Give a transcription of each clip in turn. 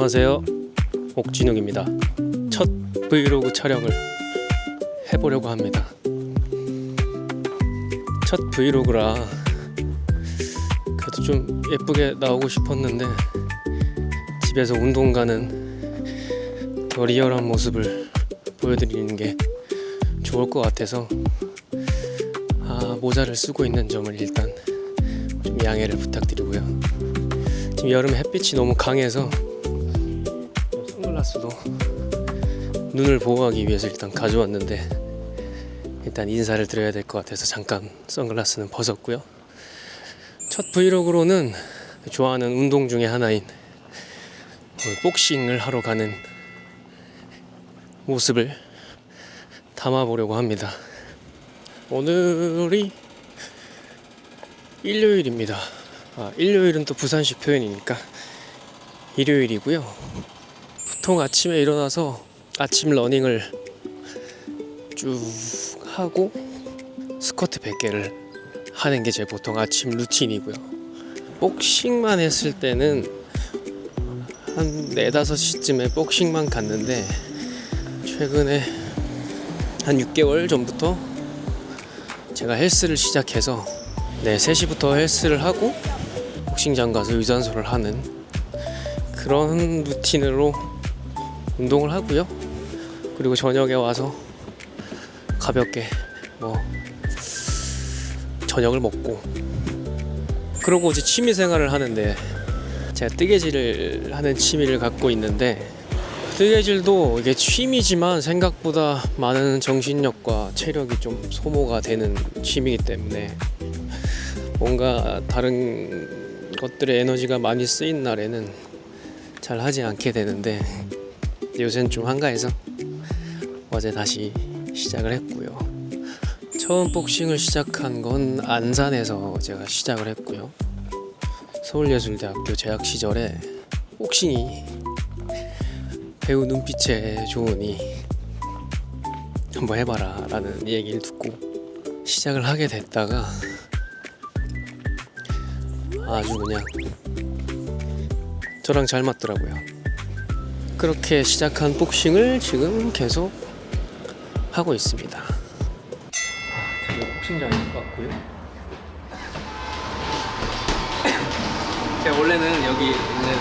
안녕하세요, 옥진욱입니다. 첫 브이로그 촬영을 해보려고 합니다. 첫 브이로그라 그래도 좀 예쁘게 나오고 싶었는데 집에서 운동 가는 더 리얼한 모습을 보여드리는 게 좋을 것 같아서 모자를 쓰고 있는 점을 일단 좀 양해를 부탁드리고요. 지금 여름 햇빛이 너무 강해서 선글라스도 눈을 보호하기 위해서 일단 가져왔는데 일단 인사를 드려야 될 것 같아서 잠깐 선글라스는 벗었고요. 첫 브이로그로는 좋아하는 운동 중에 하나인 복싱을 하러 가는 모습을 담아보려고 합니다. 오늘이 일요일입니다. 일요일은 또 부산식 표현이니까 일요일이고요. 보통 아침에 일어나서 아침 러닝을 쭉 하고 스쿼트 100개를 하는 게 제 보통 아침 루틴이고요. 복싱만 했을 때는 한 4, 5시쯤에 복싱만 갔는데 최근에 한 6개월 전부터 제가 헬스를 시작해서 3시부터 헬스를 하고 복싱장 가서 유산소를 하는 그런 루틴으로 운동을 하고요. 그리고 저녁에 와서 가볍게 저녁을 먹고 그러고 이제 취미 생활을 하는데 제가 뜨개질을 하는 취미를 갖고 있는데 뜨개질도 이게 취미지만 생각보다 많은 정신력과 체력이 좀 소모가 되는 취미이기 때문에 뭔가 다른 것들의 에너지가 많이 쓰인 날에는 잘 하지 않게 되는데 요새는 좀 한가해서 어제 다시 시작을 했고요. 처음 복싱을 시작한 건 안산에서 제가 시작을 했고요. 서울예술대학교 재학 시절에 복싱이 배우 눈빛에 좋으니 한번 해봐라 라는 얘기를 듣고 시작을 하게 됐다가 아주 그냥 저랑 잘 맞더라고요. 그렇게 시작한 복싱을 지금 계속 하고 있습니다. 드디어 복싱장인 것 같고요. 제가 원래는 여기 있는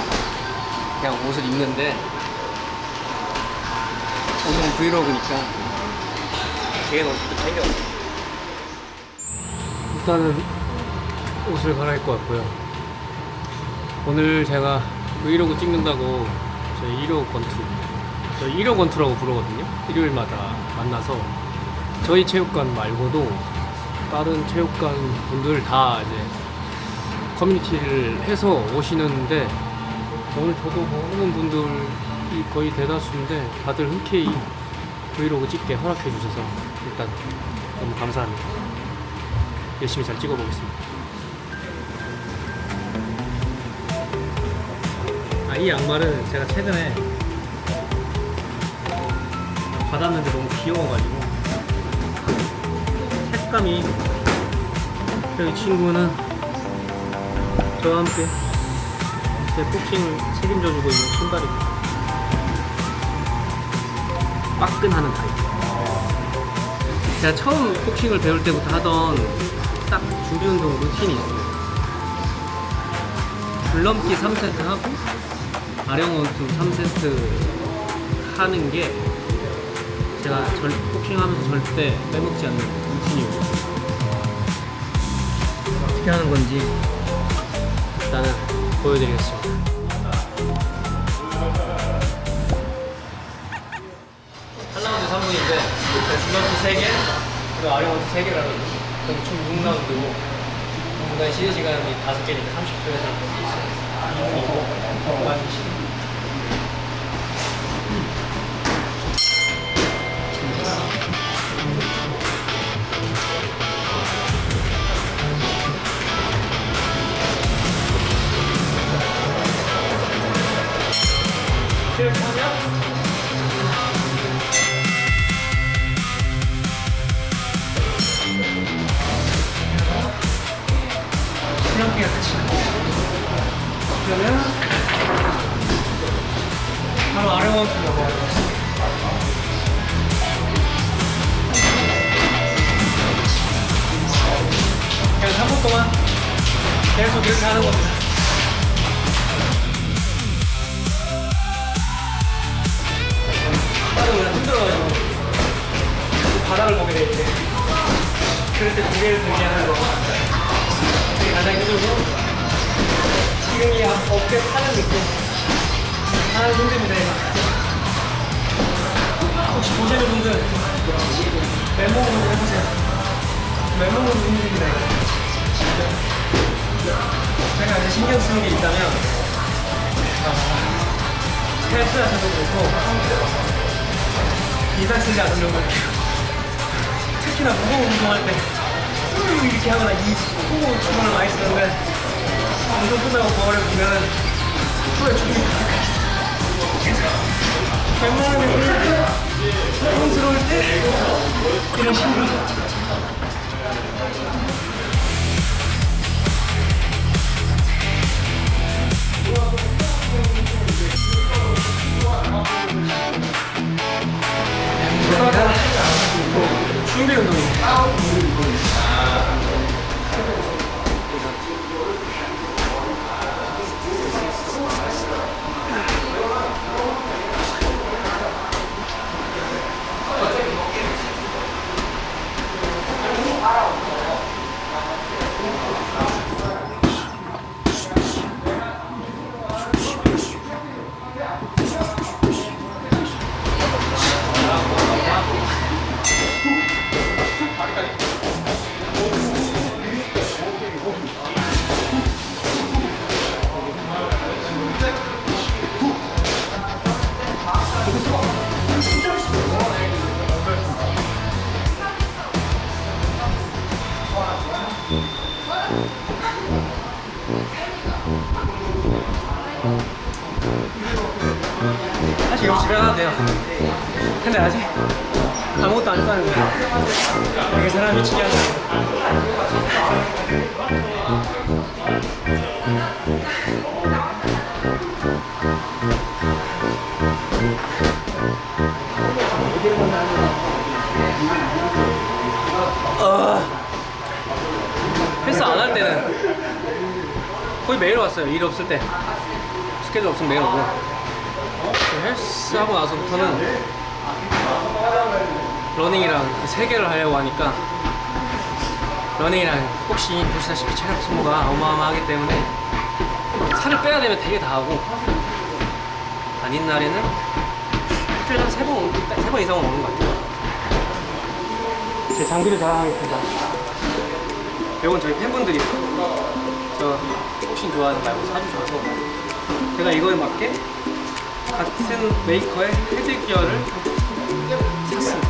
그냥 옷을 입는데 오늘은 브이로그니까 개인 옷도 챙겨왔어요. 일단은 옷을 갈아입고 왔고요. 오늘 제가 브이로그 찍는다고 저희 1호 권투, 저희 1호 권투라고 부르거든요. 일요일마다 만나서 저희 체육관 말고도 다른 체육관 분들 다 이제 커뮤니티를 해서 오시는데 오늘 저도 보는 분들이 거의 대다수인데 다들 흔쾌히 브이로그 찍게 허락해 주셔서 일단 너무 감사합니다. 열심히 잘 찍어보겠습니다. 이 양말은 제가 최근에 받았는데 너무 귀여워가지고 색감이 이 친구는 저와 함께 제 복싱을 책임져주고 있는 신발입니다. 빠끈하는 타입. 제가 처음 복싱을 배울 때부터 하던 딱 준비 운동 루틴이 있어요. 줄넘기 3세트 하고 아령 원투 3세트 하는 게 제가 복싱하면서 절대 빼먹지 않는 루틴이고 어떻게 하는 건지 일단은 보여드리겠습니다. 8라운드 3분인데 줄넘기 3개 그리고 아령 원투 3개라는 그럼 총 6라운드고 중간에 쉬는 시간이 5개니까 30초에서 2분이고 맞으시죠? 줄넘기가 같이 나와요. 그러면 동안 계속 이렇게 하는 겁니다. 나도 그냥 힘들어가지고 바닥을 보게 될 때, 그럴 때 고개를 들게 하는 거 그게 가장 힘들고, 지금 이 어깨 파는 느낌 힘듭니다. 이거 혹시 보시는 분들 맨몸으로 해보세요. 맨몸으로 힘듭니다. 제가 이제 신경 쓰는 게 있다면 스트레스 하셔도 좋고 이상 쓰지 않으려고 할게요. 특히나 무거운 운동할 때 이렇게 하거나 이 무거운 주문을 많이 쓰는데 운동 끝나고 거울을 보면은 후에 주문이 가득하시죠. 웬만하면 부담스러울 때 이런 신경. 준비 운동입니다. 사실 여기 집에 가도 돼요. 근데 아직 아무것도 안 했다는 거예요. 되게 사람 미치게 하는 헬스 안 할 때는 거의 매일 왔어요. 일 없을 때. 스케줄 없으면 매일 오고. 헬스 하고 나서부터는 러닝이랑 세 개를 하려고 하니까, 러닝이랑 혹시 보시다시피 체력 소모가 어마어마하기 때문에 살을 빼야 되면 되게 다 하고, 아닌 날에는 일주일에 한 3번 이상은 오는 것 같아요. 제 장비를 자랑하겠습니다. 이건 저희 팬분들이 저 복싱 좋아하는 말고 사주셔서 제가 이거에 맞게 같은 메이커의 헤드기어를 샀습니다.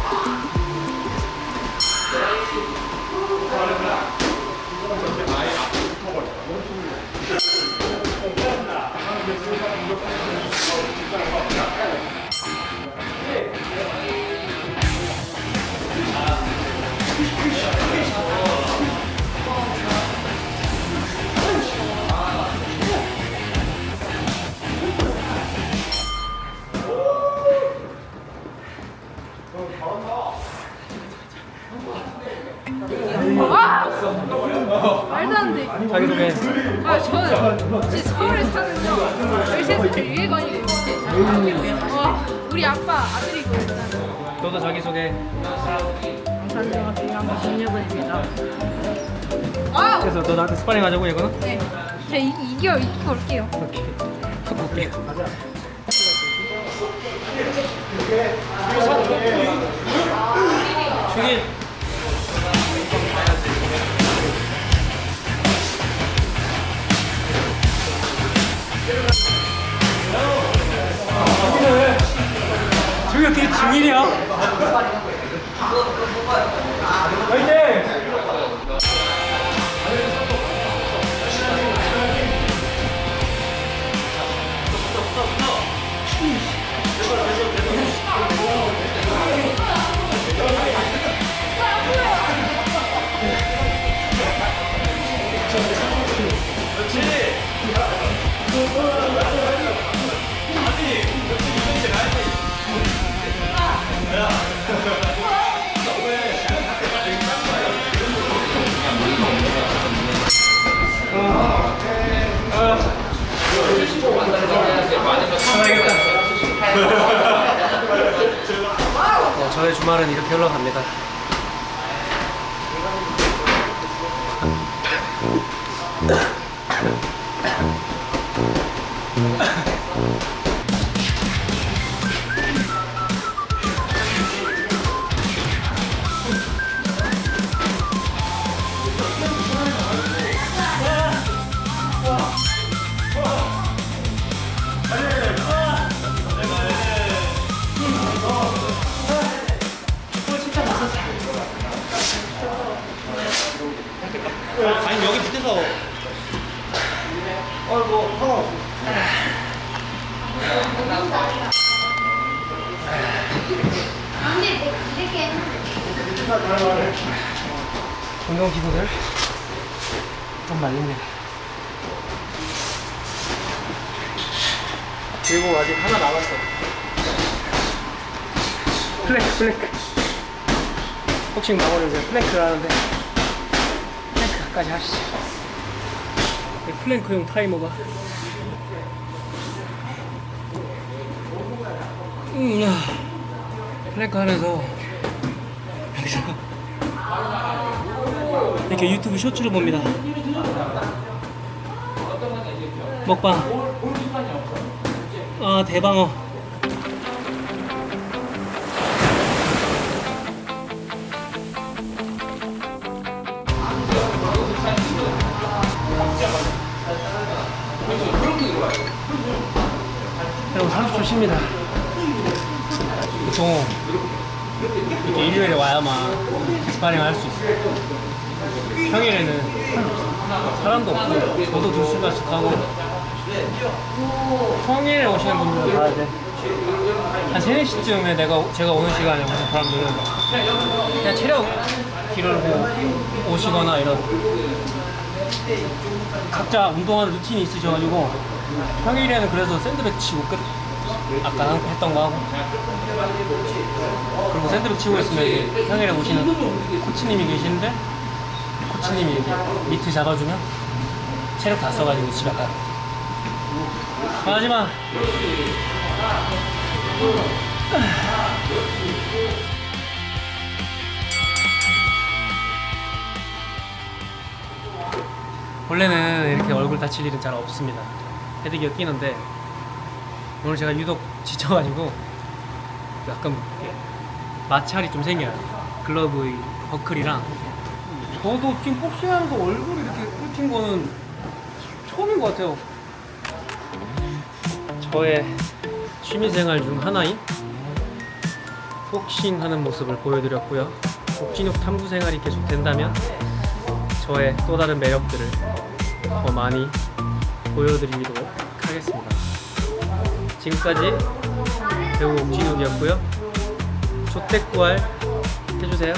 와! 말도 안 돼. 자기소개. 아, 저는 지금 서울에 사는요. 월세에서 유해관이에요. 와, 우리 아빠 아들이고 일단. 너도 자기소개. 안녕하세요. 김유근입니다. 와! 그래서 너 나한테 스파링 하자고 이거는? 네. 제가 이겨 올게요. 오케이. 볼게. 가자. 죽일. 저기 어떻게 중일이야? 화이팅! 저의 주말은 이렇게 흘러갑니다. 아니 여기 밑에서 뭐 상관없어. 운동 기구들 좀 말립니다. 그리고 아직 하나 남았어. 플랭크. 복싱 마무리를 이제 플랭크를 하는데 플랭크까지 하시죠. 플랭크용 타이머가 플랭크 하면서 여기서 이렇게 유튜브 쇼츠를 봅니다. 먹방. 아, 대방어. 여러분 30초 쉽니다. 보통 이렇게 일요일에 와야만 스파링을 할 수 있어요. 평일에는 사람도 없고 저도 2시간씩 하고 평일에 오시는 분들은 봐야 돼. 한 3, 4시쯤에 제가 오는 시간에 오는 사람들은 그냥 체력 기르고 오시거나 이런 각자 운동하는 루틴이 있으셔가지고 평일에는 그래서 샌드백 치고 끝. 아까 했던 거 하고 그리고 샌드백 치고 있으면 이제 평일에 오시는 코치님이 계시는데 코치님이 이렇게 미트 잡아주면 체력 다 써가지고 집에 가요. 마지막 원래는 이렇게 얼굴 다칠 일은 잘 없습니다. 헤드기어 끼는데 오늘 제가 유독 지쳐가지고 약간 마찰이 좀 생겨요. 글러브의 버클이랑. 저도 지금 복싱하면서 얼굴이 이렇게 꿀틴 거는 처음인 것 같아요. 저의 취미생활 중 하나인 복싱하는 모습을 보여드렸고요. 복진육 탐구 생활이 계속 된다면 저의 또 다른 매력들을 더 많이 보여드리도록 하겠습니다. 지금까지 배우 옥진욱이었고요. 조택구알 해주세요.